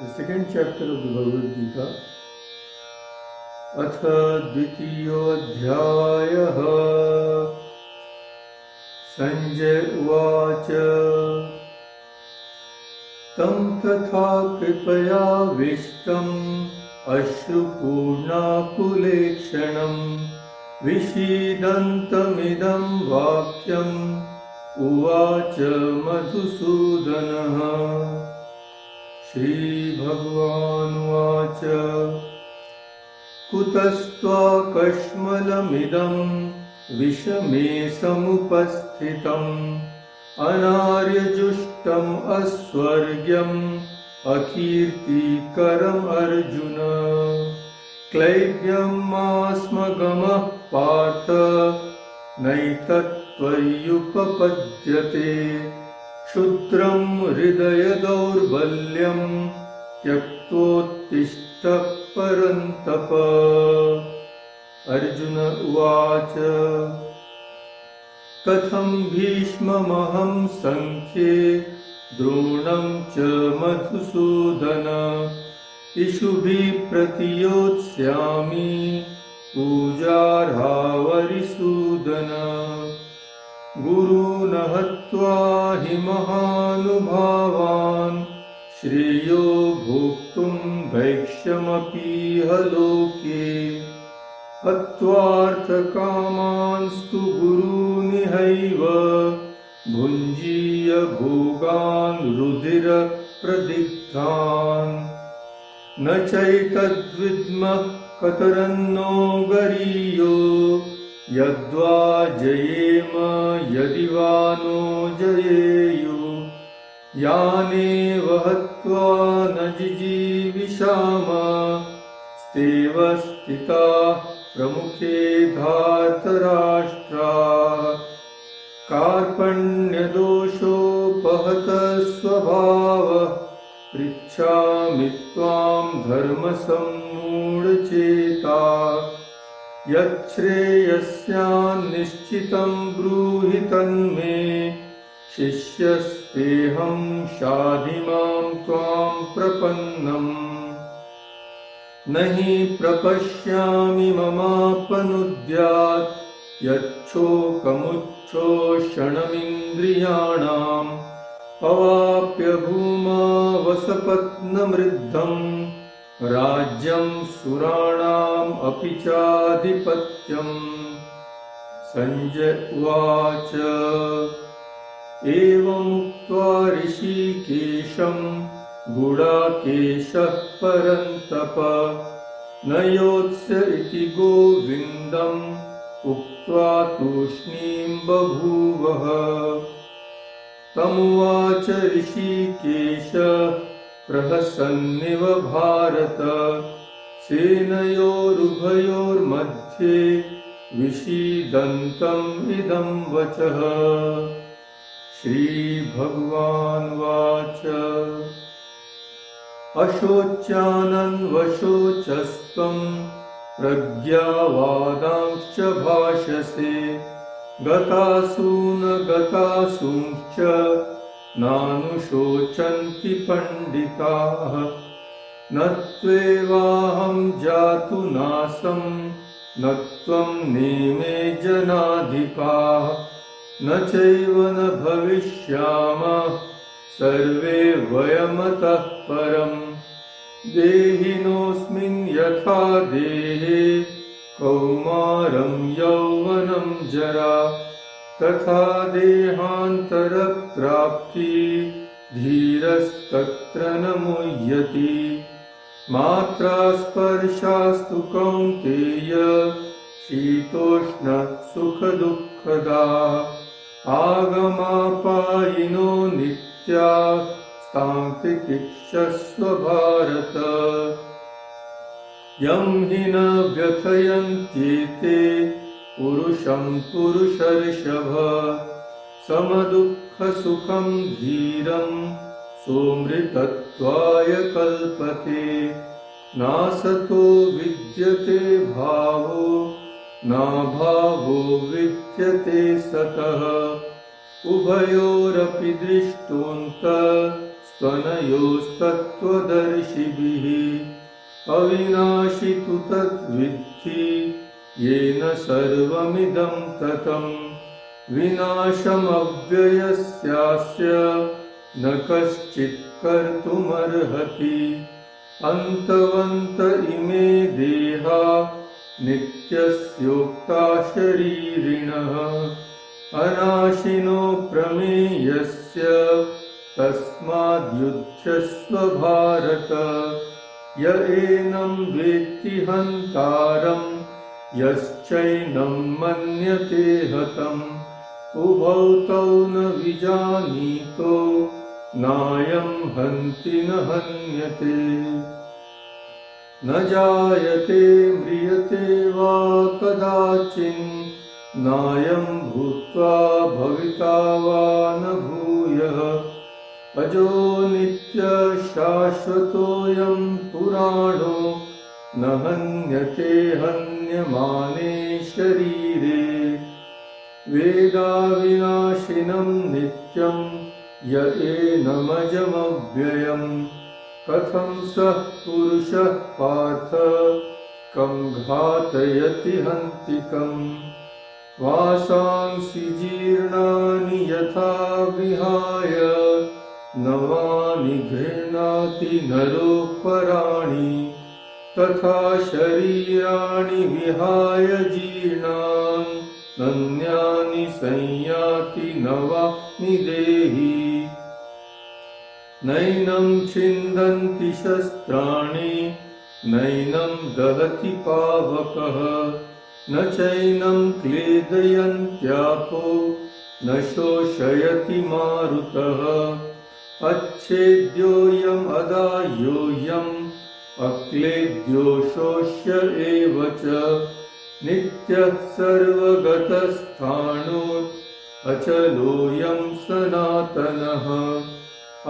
The second chapter of the Bhagavad Gita. अथ द्वितीयोऽध्यायः. संजय उवाच तं तथा कृपयाविष्टम् अश्रुपूर्णाकुलेक्षणं विषीदन्तमिदं वाक्यम् उवाच मधुसूदनः. श्रीभगवानुवाच कुतस्त्वाकश्मलमिदं विषमे समुपस्थितम् अनार्यजुष्टम् अस्वर्ग्यम् अकीर्तिकरम् अर्जुन. क्लैब्यमास्मगमः पार्थ नैतत्त्वय्युपपद्यते. क्षुद्रं हृदयदौर्बल्यं त्यक्तोत्तिष्ठ परन्तप. अर्जुन उवाच कथं भीष्ममहं संख्ये द्रोणं च मधुसूदन. इषुभिः प्रतियोत्स्यामि पूजार्हावरिसूदन. गुरून् हत्वा हि महानुभावान् श्रेयो भोक्तुं भैक्ष्यमपीह लोके. हत्वार्थकामांस्तु गुरूनिहैव भुञ्जीय भोगान् रुधिरप्रदिग्धान्. न चैतद्विद्मः कतरन्नो गरीयो यद्वा जयेम यदि वा नो जयेयुः. यानेव हत्वा न जिजीविषामः स्तेव स्थिताः प्रमुखे धार्तराष्ट्राः. कार्पण्यदोषोपहतः स्वभावः पृच्छामि त्वां धर्मसम्मूढचेताः. यच्छ्रेयस्यान्निश्चितं ब्रूहि तन्मे शिष्यस्तेऽहं शाधि मां त्वां प्रपन्नम्. न हि प्रपश्यामि ममापनुद्यात् यच्छोकमुच्छोषणमिन्द्रियाणाम्. अवाप्य भूमा वसपत्नमृद्धम् राज्यं सुराणाम् अपि चाधिपत्यम्. संजय उवाच एवमुक्त्वा ऋषिकेशं गुडाकेशः परन्तप न योत्स्य इति गोविन्दम् उक्त्वा तूष्णीं बभूवः. तमुवाच ऋषिकेशः प्रहसन्निव भारत. सेनयोरुभयोर्मध्ये विषीदन्तम् इदं वचः. श्रीभगवानुवाच अशोच्यानन्वशोचस्त्वं प्रज्ञावादांश्च भाषसे. गतासून गतासूंश्च नानुशोचन्ति पण्डिताः. न त्वेवाहं जातु नासं न त्वं नेमे जनाधिपाः. न चैव न भविष्यामः सर्वे वयमतः परम्. देहिनोऽस्मिन् यथा देहे कौमारं यौवनं जरा तथा देहान्तरप्राप्तिः धीरस्तत्र न मुह्यति. मात्रा स्पर्शास्तु कौन्तेय शीतोष्ण सुखदुःखदाः. आगमापायिनो नित्याः तां तितिक्षस्व भारत. यं हि न व्यथयन्त्येते पुरुषं पुरुषर्षभ. समदुःखसुखं धीरं सोऽमृतत्वाय कल्पते. नासतो विद्यते भावो नाभावो विद्यते सतः. उभयोरपि दृष्टोऽन्तः स्वनयोस्तत्त्वदर्शिभिः अविनाशि तु तद्विद्धि येन सर्वमिदं ततं विनाशमव्ययस्यास्य न कश्चित् कर्तुमर्हति अन्तवन्त इमे देहा नित्यस्योक्ता शरीरिणः अनाशिनो प्रमेयस्य तस्माद्युध्यस्व भारत य एनं वेत्ति हन्तारं यश्चैनं मन्यते हतम् उभौ तौ न विजानीतो नायं हन्ति न हन्यते न जायते म्रियते वा कदाचिन् नायं भूत्वा भविता वा न भूयः अजो नित्यशाश्वतोऽयं पुराणो न हन्यते हन्यमाने शरीरे वेदाविनाशिनं नित्यं य एनमजमव्ययम् कथं सः पुरुषः पार्थ कं घातयति हन्तिकम् वासांसि जीर्णानि यथा विहाय नवानि गृह्णाति नरोपराणि तथा शरीराणि विहाय जीर्णान् नन्यानि संयाति नवानि देहि नैनं छिन्दन्ति शस्त्राणि नैनं दहति पावकः न चैनं क्लेदयन्त्यापो न शोषयति मारुतः अच्छेद्योऽयम् अदाह्योऽयम् अक्लेद्यो शोष्य एव च नित्यः सर्वगतस्थाणो अचलोऽयं सनातनः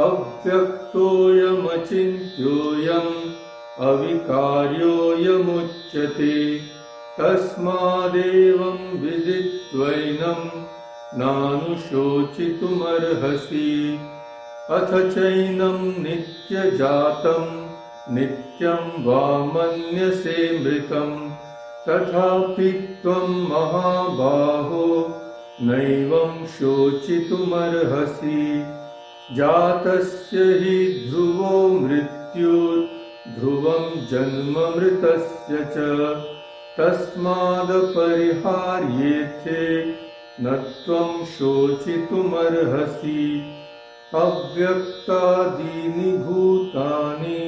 अव्यक्तोऽयमचिन्त्योऽयम् अविकार्योऽयमुच्यते तस्मादेवं विदित्वैनं नानुशोचितुमर्हसि अथ चैनं नित्यजातं नित्यं वा मन्यसे मृतं तथापि त्वं महाबाहो नैवं शोचितुमर्हसि जातस्य हि ध्रुवो मृत्युर्ध्रुवं जन्म मृतस्य च तस्मादपरिहार्येथे न त्वं शोचितुमर्हसि अव्यक्तादीनि भूतानि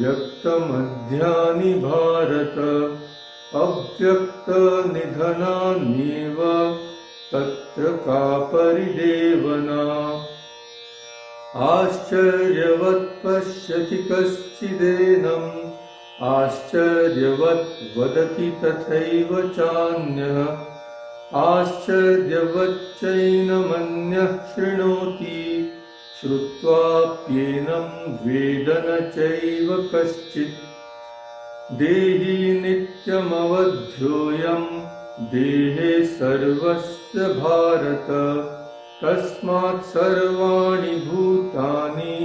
व्यक्तमध्यानि भारत अव्यक्तनिधनान्येव तत्र का परिदेवना आश्चर्यवत् पश्यति कश्चिदेनम् आश्चर्यवत् वदति तथैव चान्यः आश्चर्यवच्चैनमन्यः शृणोति श्रुत्वाप्येनं वेद न चैव कश्चित् देहि नित्यमवध्योऽयं देहे सर्वस्य भारत तस्मात् सर्वाणि भूतानि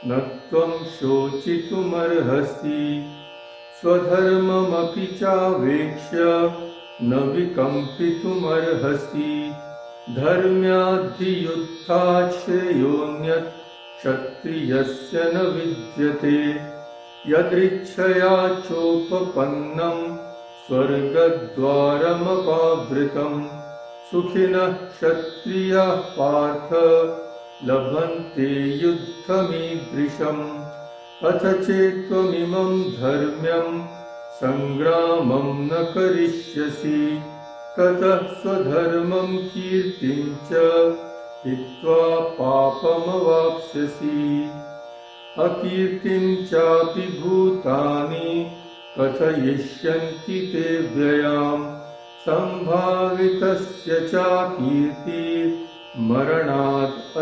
न त्वं शोचितुमर्हसि स्वधर्ममपि चावेक्ष्य न विकम्पितुमर्हसि धर्म्याद्धियुत्थात् श्रेयोऽन्यत् क्षत्रियस्य न विद्यते यदृच्छया चोपपन्नं स्वर्गद्वारमपावृतं सुखिनः क्षत्रियाः पार्थ लभन्ते युद्धमीदृशम् अथ चेत्त्वमिमं धर्म्यं सङ्ग्रामं न करिष्यसि ततः स्वधर्मं कीर्तिं च हित्वा पापमवाप्स्यसि अकीर्तिं चापि भूतानि कथयिष्यन्ति ते व्ययाम् सम्भावितस्य चाकीर्तिर्मरणात्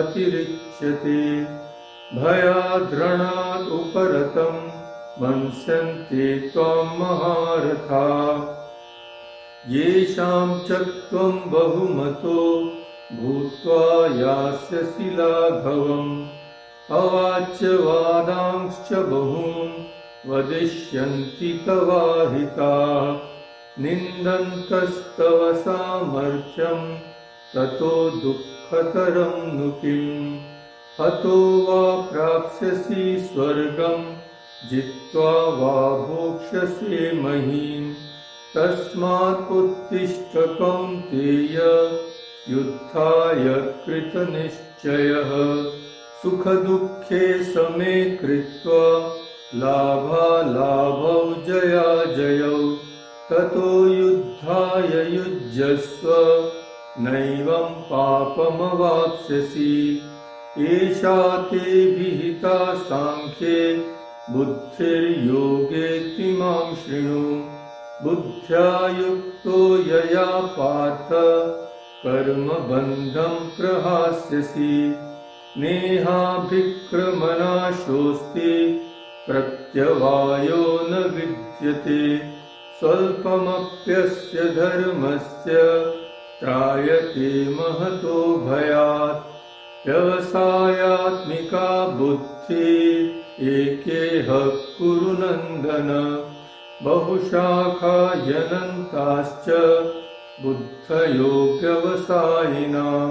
अतिरिच्यते भयाद्रणात् उपरतं मन्स्यन्ते त्वां महारथा येषां च त्वं बहुमतो भूत्वा यास्यसि लाघवम् अवाच्यवादांश्च बहून् वदिष्यन्ति तवाहिताः निन्दन्तस्तव सामर्थ्यं ततो दुःखतरं नु किम् हतो वा प्राप्स्यसि स्वर्गं जित्वा वा भोक्ष्यसे महीम् तस्मात् उत्तिष्ठ कौन्तेय युद्धाय कृतनिश्चयः सुखदुःखे समे कृत्वा लाभालाभौ जयाजयौ ततो युद्धाय युज्यस्व नैवं पापमवाप्स्यसि एषा ते विहिता सांख्ये बुद्धिर्योगे त्विमां शृणु बुद्ध्या युक्तो यया पार्थ कर्मबन्धं प्रहास्यसि नेहाभिक्रमनाशोऽस्ति प्रत्यवायो न विद्यते स्वल्पमप्यस्य धर्मस्य त्रायते महतो भयात् व्यवसायात्मिका बुद्धिः एकेह कुरु नन्दन बहुशाखा यनन्ताश्च बुद्धयो व्यवसायिनां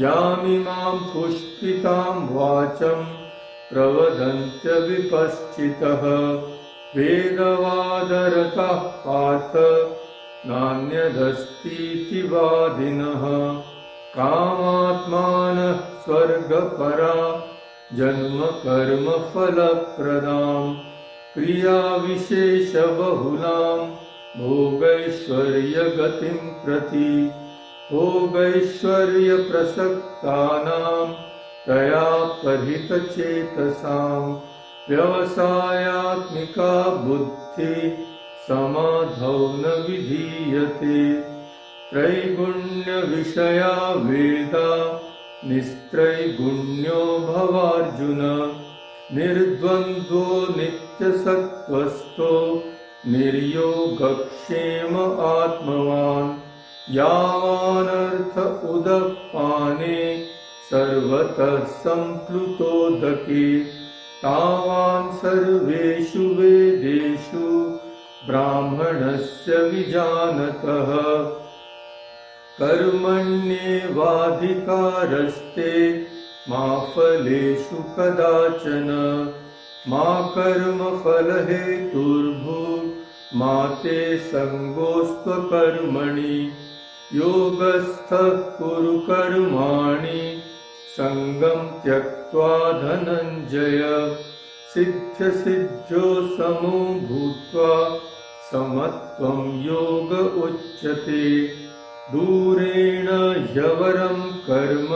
यामिमां पुष्पितां वाचं प्रवदन्त्यविपश्चितः वेदवादरताः पार्थ नान्यदस्तीति वादिनः कामात्मानः स्वर्गपरा जन्मकर्मफलप्रदां क्रियाविशेषबहुलां भोगैश्वर्यगतिं प्रति भोगैश्वर्यप्रसक्तानां तया परितचेतसां व्यवसायात्मिका बुद्धिः समाधौ न विधीयते त्रैगुण्यविषया वेदा निस्त्रैगुण्यो भवार्जुन निर्द्वन्द्वो नित्यसत्त्वस्थो निर्योगक्षेम आत्मवान् यावानर्थ उदपाने सर्वतः सम्प्लुतोदके तावान् सर्वेषु वेदेषु ब्राह्मणस्य विजानतः कर्मण्येवाधिकारस्ते मा फलेषु कदाचन मा कर्मफलहेतुर्भूर्मा ते सङ्गोऽस्त्वकर्मणि योगस्थः कुरु कर्माणि सङ्गं त्यक्त्वा धनञ्जय सिद्ध्यसिद्ध्यो समो भूत्वा समत्वं योग उच्यते दूरेण ह्यवरं कर्म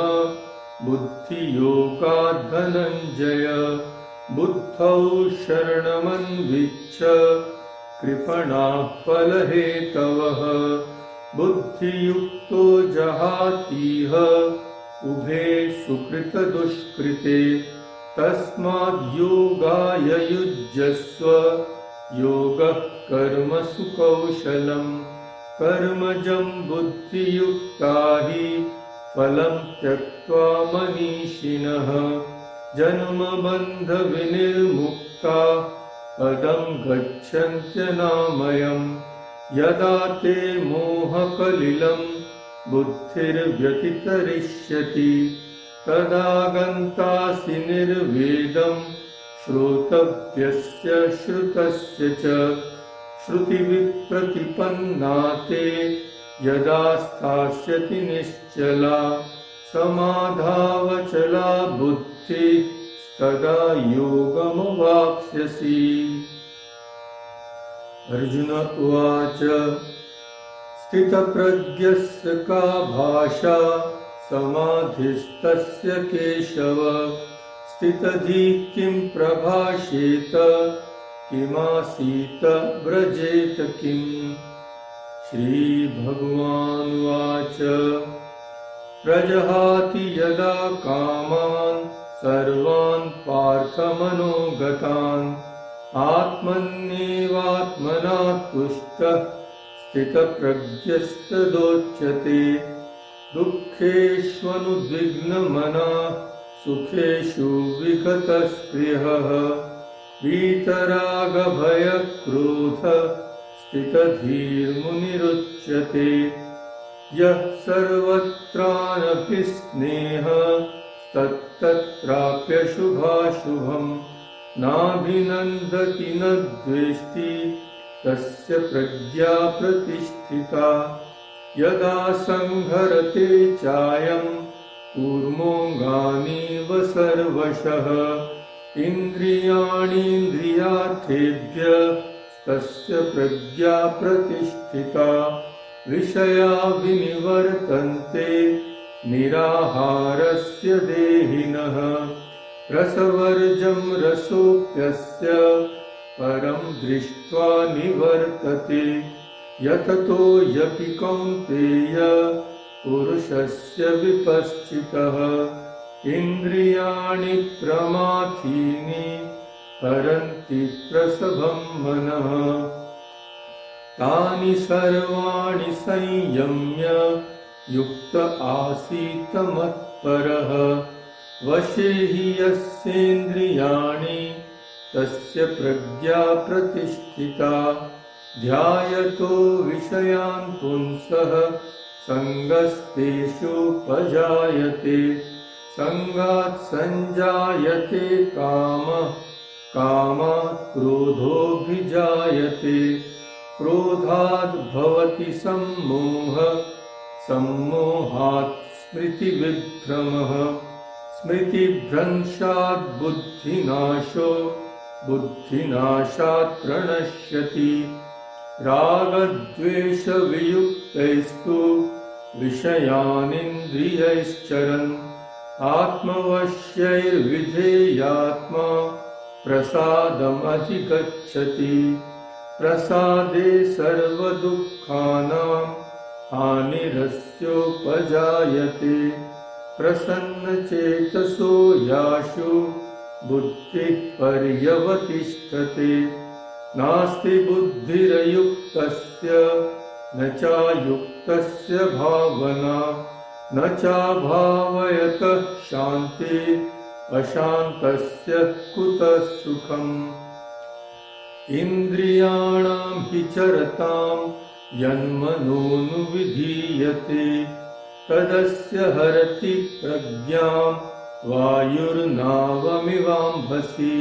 बुद्धियोगात् धनञ्जय बुद्धौ शरणमन्विच्छ कृपणाः फलहेतवः बुद्धियुक्तो जहातीह उभे सुकृतदुष्कृते तस्माद् योगाय युज्यस्व योगः कर्मसु कौशलम् कर्मजं बुद्धियुक्ता हि फलं त्यक्त्वा मनीषिणः जन्मबन्धविनिर्मुक्ता पदं गच्छन्त्यनामयम् यदा ते मोहकलिलं बुद्धिर्व्यतितरिष्यति तदा गन्तासि निर्वेदं श्रोतव्यस्य श्रुतस्य च श्रुतिविप्रतिपन्ना ते यदा स्थास्यति निश्चला समाधावचला बुद्धिः तदा योगमवाप्स्यसि। अर्जुन उवाच स्थितप्रज्ञस्य का भाषा समाधिस्तस्य केशव स्थितधीः किं प्रभाषेत किमासीत व्रजेत किम्। श्रीभगवानुवाच प्रजहाति यदा कामान् सर्वान् पार्थमनोगतान् आत्मन्येवात्मना तुष्टः स्थितप्रज्ञस्तदोच्यते दुःखेष्वनुद्विग्नमनः सुखेषु विगतस्पृहः वीतरागभयक्रोध स्थितधीर्मुनिरुच्यते यः सर्वत्रानभिस्नेहः तत्तत् प्राप्य शुभाशुभम् नाभिनन्दति न द्वेष्टि तस्य प्रज्ञा प्रतिष्ठिता यदा संहरते चायं कूर्मोऽङ्गानीव सर्वशः इन्द्रियाणीन्द्रियार्थेभ्यः तस्य प्रज्ञा प्रतिष्ठिता विषया विनिवर्तन्ते निराहारस्य देहिनः रसवर्जं रसोऽप्यस्य परं दृष्ट्वा निवर्तते यततो यपि कौन्तेय पुरुषस्य विपश्चितः इन्द्रियाणि प्रमाथीनि हरन्ति प्रसभं मनः तानि सर्वाणि संयम्य युक्त आसीत् मत्परः वशे हि यस्येन्द्रियाणि तस्य प्रज्ञा प्रतिष्ठिता ध्यायतो विषयान् पुंसः सङ्गस्तेषुपजायते सङ्गात् सञ्जायते कामः कामात् क्रोधोऽभिजायते क्रोधाद् भवति सम्मोहः सम्मोहात् स्मृतिविभ्रमः स्मृतिभ्रंशात् बुद्धिनाशो बुद्धिनाशात् प्रणश्यति रागद्वेषवियुक्तैस्तु विषयानिन्द्रियैश्चरन् आत्मवश्यैर्विधेयात्मा प्रसादमधिगच्छति प्रसादे सर्वदुःखानां हानिरस्योपजायते प्रसन्नचेतसो यासु बुद्धिः पर्यवतिष्ठते नास्ति बुद्धिरयुक्तस्य न चायुक्तस्य भावना न चाभावयतः शान्तिः अशान्तस्य कुतः सुखम् इन्द्रियाणां हि चरतां यन्मनोनुविधीयते तदस्य हरति प्रज्ञां वायुर्नावमिवाम्भसि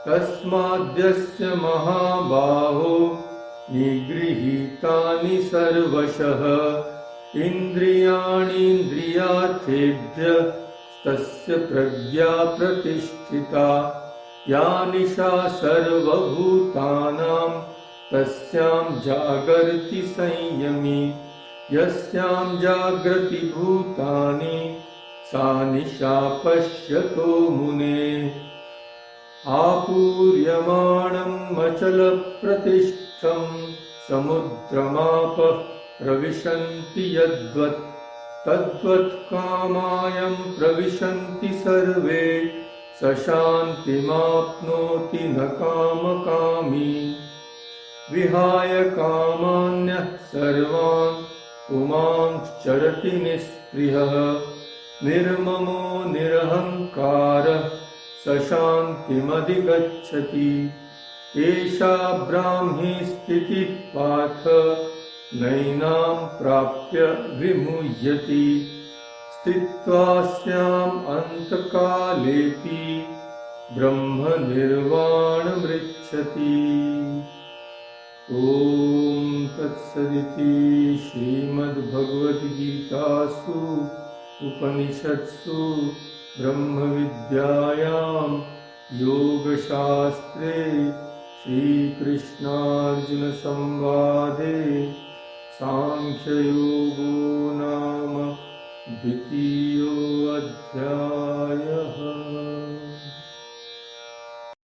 तस्माद्यस्य महाबाहो निगृहीतानि सर्वशः इन्द्रियाणीन्द्रियार्थेभ्यः तस्य प्रज्ञा प्रतिष्ठिता या निशा सर्वभूतानां तस्यां जागर्ति संयमी यस्यां जागृति भूतानि सा निशा पश्यतो मुनेः आपूर्यमाणम् अचलप्रतिष्ठं समुद्रमापः प्रविशन्ति यद्वत् तद्वत् कामायं प्रविशन्ति सर्वे स शान्तिमाप्नोति न कामकामी विहाय कामान्यः सर्वान् पुमांश्चरति निःस्पृहः निर्ममो निरहङ्कारः स शान्तिमधिगच्छति एषा ब्राह्मी स्थितिः पार्थ नैनां प्राप्य विमुह्यति स्थित्वास्याम् अन्तकालेऽपि ब्रह्मनिर्वाणमृच्छति ॐ तत्सदिति श्रीमद्भगवद्गीतासु उपनिषत्सु ब्रह्मविद्यायां योगशास्त्रे श्रीकृष्णार्जुनसंवादे सांख्ययोगो नाम द्वितीयोऽध्यायः।